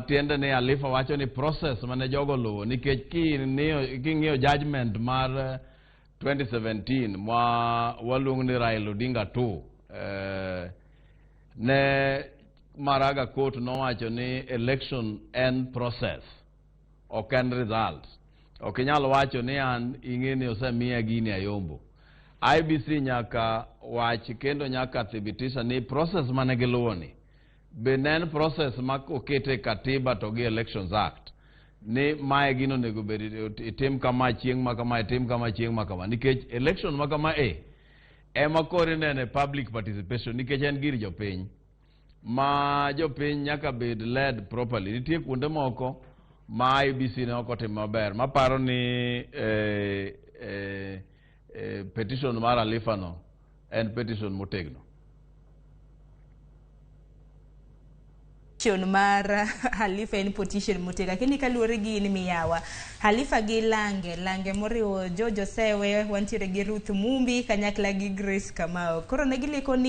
matiende ni Halifa wacho ni process mane jogo luwo nikech king'iyo judgment mar 2017 waluongo ni Raila Odinga 2 ne Maraga Court nowacho ni election and process ok en result. Ok inyalo wacho ni an ing'e ni osemiya gini ayombo. IEBC nyaka wach kendo nyaka thibitisha ni process mane giluwo ni bende en process ma okete katiba to gi Elections Act ni mae gino nego bed itim kama chieng' ma kama itim kama chieng' ma kama nikech election ma kama ema kore nene public participation nikech en gir jopiny ma jopiny nyaka bed led properly. Nitie kuonde moko ma IEBC ne ok otimo maber maparo ni petition mar Halifa no en petition motegno. Mar Halifa en petition motega lakini kaluore gi ni miyawa Halifa gi lange moriwo Jojo Sewe wantiere gi Ruth Mumbi kanyakla gi Grace Kamau koro ne giliko ni